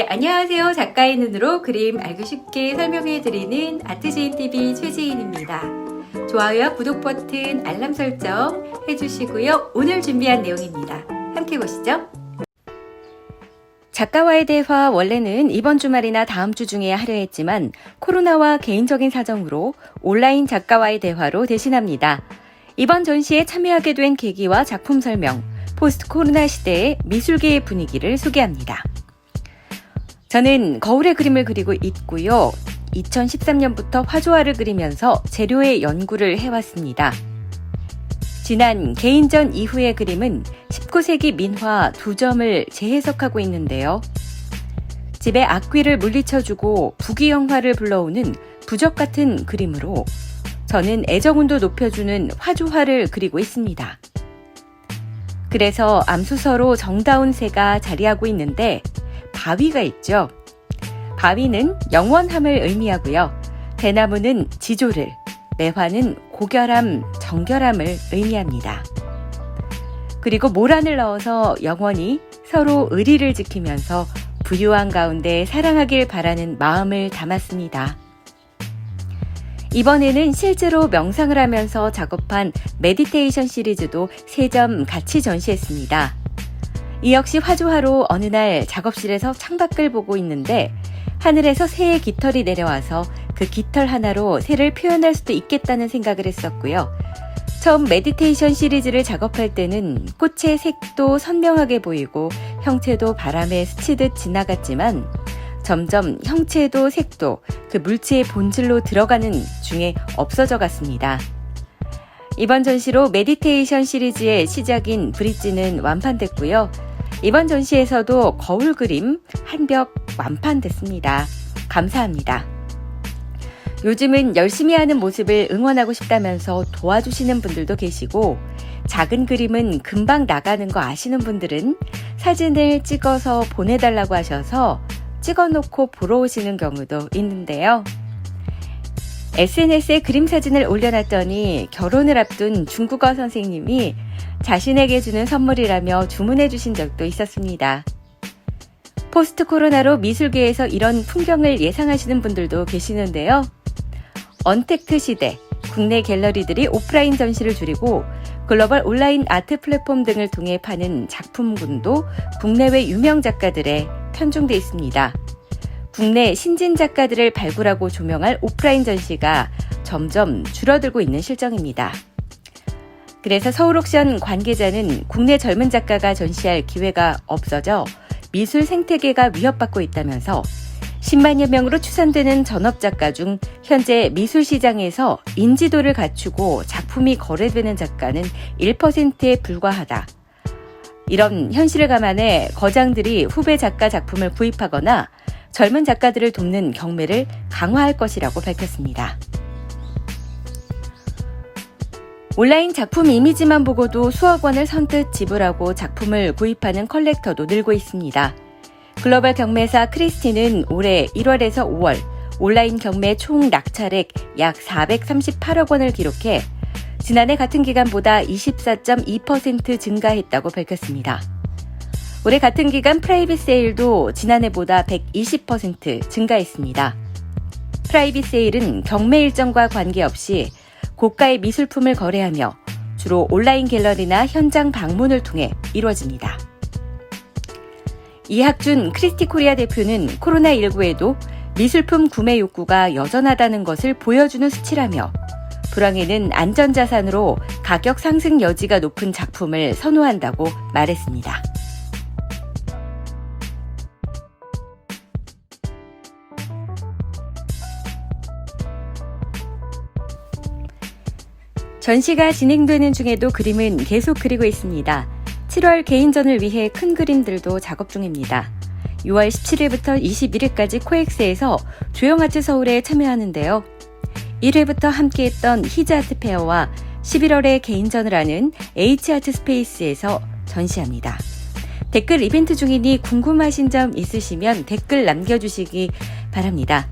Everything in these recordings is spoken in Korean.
네, 안녕하세요. 작가의 눈으로 그림 알기 쉽게 설명해드리는 아트지인TV 최지인입니다. 좋아요와 구독 버튼, 알람 설정 해주시고요. 오늘 준비한 내용입니다. 함께 보시죠. 작가와의 대화 원래는 이번 주말이나 다음 주 중에 하려 했지만 코로나와 개인적인 사정으로 온라인 작가와의 대화로 대신합니다. 이번 전시에 참여하게 된 계기와 작품 설명, 포스트 코로나 시대의 미술계의 분위기를 소개합니다. 저는 거울에 그림을 그리고 있고요. 2013년부터 화조화를 그리면서 재료의 연구를 해왔습니다. 지난 개인전 이후의 그림은 19세기 민화 2점을 재해석하고 있는데요. 집에 악귀를 물리쳐주고 부귀영화를 불러오는 부적 같은 그림으로 저는 애정운도 높여주는 화조화를 그리고 있습니다. 그래서 암수서로 정다운 새가 자리하고 있는데 바위가 있죠. 바위는 영원함을 의미하고요. 대나무는 지조를, 매화는 고결함, 정결함을 의미합니다. 그리고 모란을 넣어서 영원히 서로 의리를 지키면서 부유한 가운데 사랑하길 바라는 마음을 담았습니다. 이번에는 실제로 명상을 하면서 작업한 메디테이션 시리즈도 3점 같이 전시했습니다. 이 역시 화조화로 어느 날 작업실에서 창밖을 보고 있는데 하늘에서 새의 깃털이 내려와서 그 깃털 하나로 새를 표현할 수도 있겠다는 생각을 했었고요. 처음 메디테이션 시리즈를 작업할 때는 꽃의 색도 선명하게 보이고 형체도 바람에 스치듯 지나갔지만 점점 형체도 색도 그 물체의 본질로 들어가는 중에 없어져 갔습니다. 이번 전시로 메디테이션 시리즈의 시작인 브릿지는 완판됐고요. 이번 전시에서도 거울 그림 한 벽 완판됐습니다. 감사합니다. 요즘은 열심히 하는 모습을 응원하고 싶다면서 도와주시는 분들도 계시고 작은 그림은 금방 나가는 거 아시는 분들은 사진을 찍어서 보내달라고 하셔서 찍어놓고 보러 오시는 경우도 있는데요. SNS에 그림 사진을 올려놨더니 결혼을 앞둔 중국어 선생님이 자신에게 주는 선물이라며 주문해 주신 적도 있었습니다. 포스트 코로나로 미술계에서 이런 풍경을 예상하시는 분들도 계시는데요. 언택트 시대, 국내 갤러리들이 오프라인 전시를 줄이고 글로벌 온라인 아트 플랫폼 등을 통해 파는 작품군도 국내외 유명 작가들에 편중돼 있습니다. 국내 신진 작가들을 발굴하고 조명할 오프라인 전시가 점점 줄어들고 있는 실정입니다. 그래서 서울옥션 관계자는 국내 젊은 작가가 전시할 기회가 없어져 미술 생태계가 위협받고 있다면서 10만여 명으로 추산되는 전업작가 중 현재 미술시장에서 인지도를 갖추고 작품이 거래되는 작가는 1%에 불과하다. 이런 현실을 감안해 거장들이 후배 작가 작품을 구입하거나 젊은 작가들을 돕는 경매를 강화할 것이라고 밝혔습니다. 온라인 작품 이미지만 보고도 수억 원을 선뜻 지불하고 작품을 구입하는 컬렉터도 늘고 있습니다. 글로벌 경매사 크리스티는 올해 1월에서 5월 온라인 경매 총 낙찰액 약 438억 원을 기록해 지난해 같은 기간보다 24.2% 증가했다고 밝혔습니다. 올해 같은 기간 프라이빗 세일도 지난해보다 120% 증가했습니다. 프라이빗 세일은 경매 일정과 관계없이 고가의 미술품을 거래하며 주로 온라인 갤러리나 현장 방문을 통해 이루어집니다. 이학준 크리스티 코리아 대표는 코로나19에도 미술품 구매 욕구가 여전하다는 것을 보여주는 수치라며 불황에는 안전자산으로 가격 상승 여지가 높은 작품을 선호한다고 말했습니다. 전시가 진행되는 중에도 그림은 계속 그리고 있습니다. 7월 개인전을 위해 큰 그림들도 작업 중입니다. 6월 17일부터 21일까지 코엑스에서 조형아트 서울에 참여하는데요. 1회부터 함께했던 히즈아트 페어와 11월에 개인전을 하는 H아트 스페이스에서 전시합니다. 댓글 이벤트 중이니 궁금하신 점 있으시면 댓글 남겨주시기 바랍니다.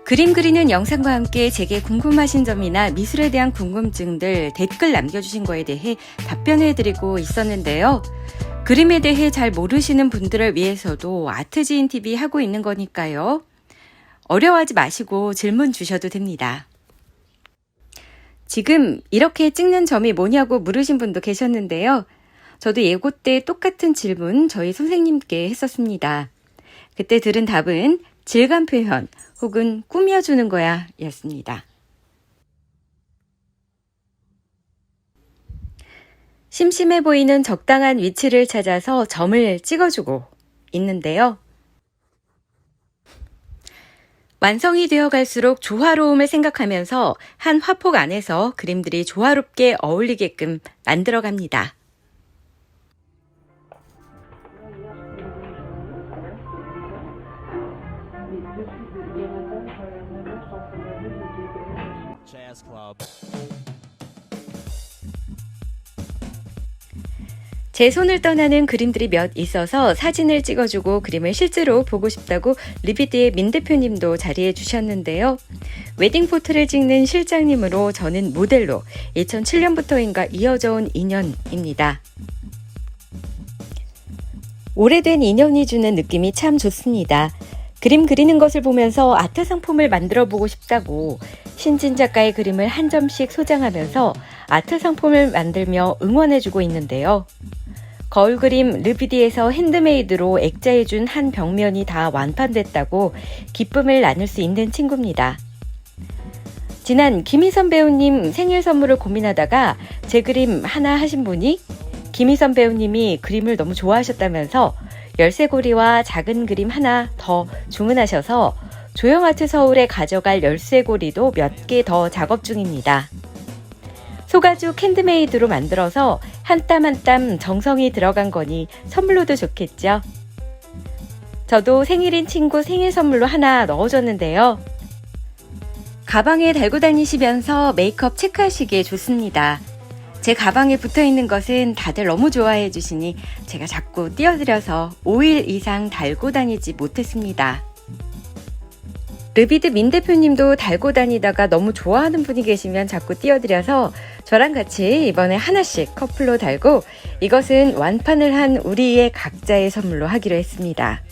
그림 그리는 영상과 함께 제게 궁금하신 점이나 미술에 대한 궁금증들 댓글 남겨주신 거에 대해 답변해드리고 있었는데요. 그림에 대해 잘 모르시는 분들을 위해서도 아트지인TV 하고 있는 거니까요. 어려워하지 마시고 질문 주셔도 됩니다. 지금 이렇게 찍는 점이 뭐냐고 물으신 분도 계셨는데요. 저도 예고 때 똑같은 질문 저희 선생님께 했었습니다. 그때 들은 답은 질감 표현 혹은 꾸며주는 거야 였습니다. 심심해 보이는 적당한 위치를 찾아서 점을 찍어주고 있는데요. 완성이 되어 갈수록 조화로움을 생각하면서 한 화폭 안에서 그림들이 조화롭게 어울리게끔 만들어 갑니다. 제 손을 떠나는 그림들이 몇 있어서 사진을 찍어주고 그림을 실제로 보고 싶다고 리비드의 민 대표님도 자리해 주셨는데요. 웨딩 포토를 찍는 실장님으로 저는 모델로 2007년부터인가 이어져 온 인연입니다. 오래된 인연이 주는 느낌이 참 좋습니다. 그림 그리는 것을 보면서 아트 상품을 만들어 보고 싶다고 신진 작가의 그림을 한 점씩 소장하면서 아트 상품을 만들며 응원해주고 있는데요. 거울 그림 르비디에서 핸드메이드로 액자해준 한 벽면이 다 완판됐다고 기쁨을 나눌 수 있는 친구입니다. 지난 김희선 배우님 생일 선물을 고민하다가 제 그림 하나 하신 분이 김희선 배우님이 그림을 너무 좋아하셨다면서 열쇠고리와 작은 그림 하나 더 주문하셔서 조영아트 서울에 가져갈 열쇠고리도 몇 개 더 작업 중입니다. 소가죽 핸드메이드로 만들어서 한 땀 한 땀 정성이 들어간 거니 선물로도 좋겠죠. 저도 생일인 친구 생일 선물로 하나 넣어줬는데요. 가방에 달고 다니시면서 메이크업 체크하시기에 좋습니다. 제 가방에 붙어있는 것은 다들 너무 좋아해 주시니 제가 자꾸 띄워드려서 5일 이상 달고 다니지 못했습니다. 르비드 민 대표님도 달고 다니다가 너무 좋아하는 분이 계시면 자꾸 띄워드려서 저랑 같이 이번에 하나씩 커플로 달고 이것은 완판을 한 우리의 각자의 선물로 하기로 했습니다.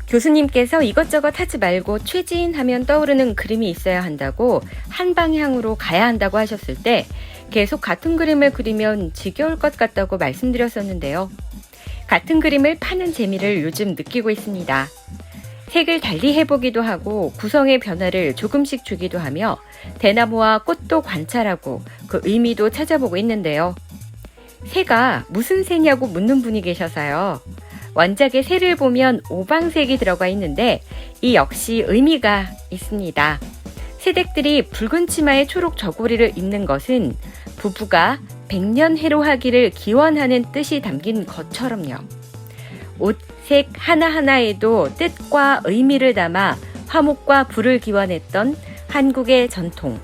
교수님께서 이것저것 하지 말고 최지인 하면 떠오르는 그림이 있어야 한다고 한 방향으로 가야 한다고 하셨을 때 계속 같은 그림을 그리면 지겨울 것 같다고 말씀드렸었는데요. 같은 그림을 파는 재미를 요즘 느끼고 있습니다. 색을 달리 해보기도 하고 구성의 변화를 조금씩 주기도 하며 대나무와 꽃도 관찰하고 그 의미도 찾아보고 있는데요. 새가 무슨 새냐고 묻는 분이 계셔서요. 원작의 새를 보면 오방색이 들어가 있는데 이 역시 의미가 있습니다. 새댁들이 붉은 치마에 초록 저고리를 입는 것은 부부가 백년해로하기를 기원하는 뜻이 담긴 것처럼요. 옷색 하나하나에도 뜻과 의미를 담아 화목과 불을 기원했던 한국의 전통,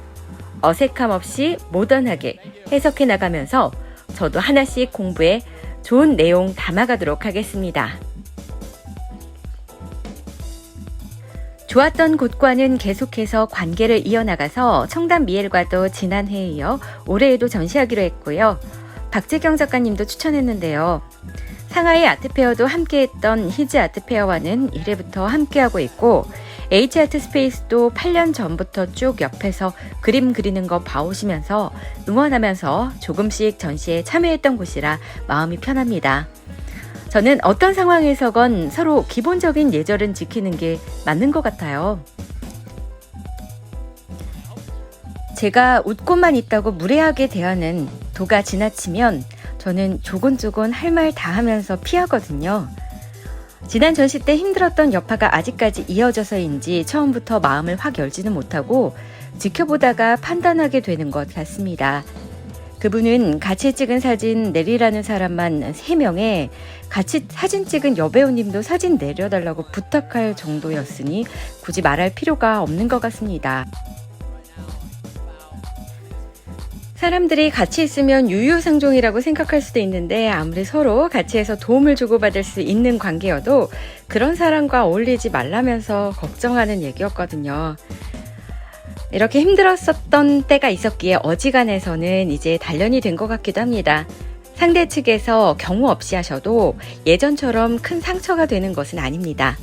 어색함 없이 모던하게 해석해 나가면서 저도 하나씩 공부해 좋은 내용 담아가도록 하겠습니다. 좋았던 곳과는 계속해서 관계를 이어나가서 청담 미엘과도 지난해에 이어 올해에도 전시하기로 했고요. 박재경 작가님도 추천했는데요. 상하이 아트페어도 함께했던 히즈 아트페어와는 1회부터 함께하고 있고 H아트 스페이스도 8년 전부터 쭉 옆에서 그림 그리는 거 봐오시면서 응원하면서 조금씩 전시에 참여했던 곳이라 마음이 편합니다. 저는 어떤 상황에서건 서로 기본적인 예절은 지키는 게 맞는 것 같아요. 제가 웃고만 있다고 무례하게 대하는 도가 지나치면 저는 조곤조곤 할 말 다 하면서 피하거든요. 지난 전시 때 힘들었던 여파가 아직까지 이어져서인지 처음부터 마음을 확 열지는 못하고 지켜보다가 판단하게 되는 것 같습니다. 그분은 같이 찍은 사진 내리라는 사람만 3명에 같이 사진 찍은 여배우님도 사진 내려달라고 부탁할 정도였으니 굳이 말할 필요가 없는 것 같습니다. 사람들이 같이 있으면 유유상종이라고 생각할 수도 있는데 아무리 서로 같이 해서 도움을 주고받을 수 있는 관계여도 그런 사람과 어울리지 말라면서 걱정하는 얘기였거든요. 이렇게 힘들었었던 때가 있었기에 어지간해서는 이제 단련이 된 것 같기도 합니다. 상대 측에서 경우 없이 하셔도 예전처럼 큰 상처가 되는 것은 아닙니다.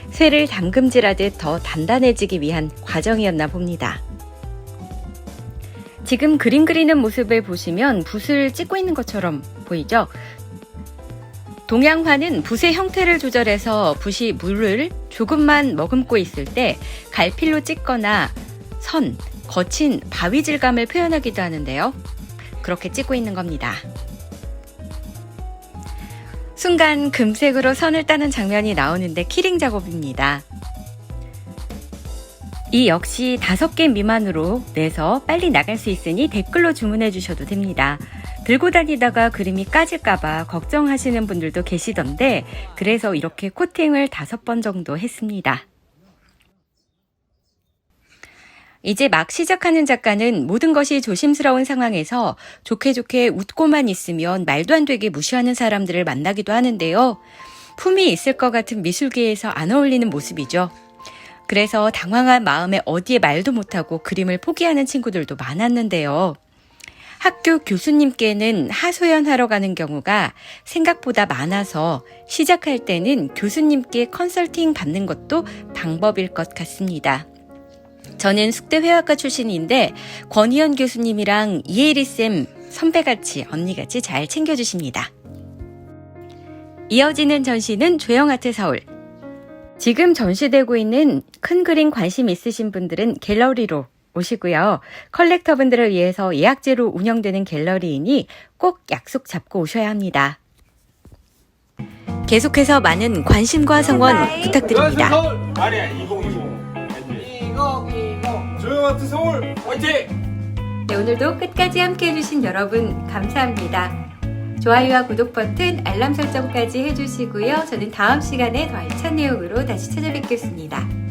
쇠를 담금질하듯 더 단단해지기 위한 과정이었나 봅니다. 지금 그림 그리는 모습을 보시면 붓을 찍고 있는 것처럼 보이죠? 동양화는 붓의 형태를 조절해서 붓이 물을 조금만 머금고 있을 때 갈필로 찍거나 선, 거친 바위 질감을 표현하기도 하는데요. 그렇게 찍고 있는 겁니다. 순간 금색으로 선을 따는 장면이 나오는데 키링 작업입니다. 이 역시 5개 미만으로 내서 빨리 나갈 수 있으니 댓글로 주문해 주셔도 됩니다. 들고 다니다가 그림이 까질까봐 걱정하시는 분들도 계시던데 그래서 이렇게 코팅을 5번 정도 했습니다. 이제 막 시작하는 작가는 모든 것이 조심스러운 상황에서 좋게 웃고만 있으면 말도 안 되게 무시하는 사람들을 만나기도 하는데요. 품이 있을 것 같은 미술계에서 안 어울리는 모습이죠. 그래서 당황한 마음에 어디에 말도 못하고 그림을 포기하는 친구들도 많았는데요. 학교 교수님께는 하소연하러 가는 경우가 생각보다 많아서 시작할 때는 교수님께 컨설팅 받는 것도 방법일 것 같습니다. 저는 숙대회화과 출신인데 권희연 교수님이랑 이혜리쌤 선배같이 언니같이 잘 챙겨주십니다. 이어지는 전시는 조형아트 서울. 지금 전시되고 있는 큰 그림 관심 있으신 분들은 갤러리로 오시고요. 컬렉터분들을 위해서 예약제로 운영되는 갤러리이니 꼭 약속 잡고 오셔야 합니다. 계속해서 많은 관심과 성원 부탁드립니다. 아니야 2020 조형아트 서울 화이팅! 네, 오늘도 끝까지 함께 해주신 여러분 감사합니다. 좋아요와 구독 버튼, 알람 설정까지 해주시고요. 저는 다음 시간에 더 알찬 내용으로 다시 찾아뵙겠습니다.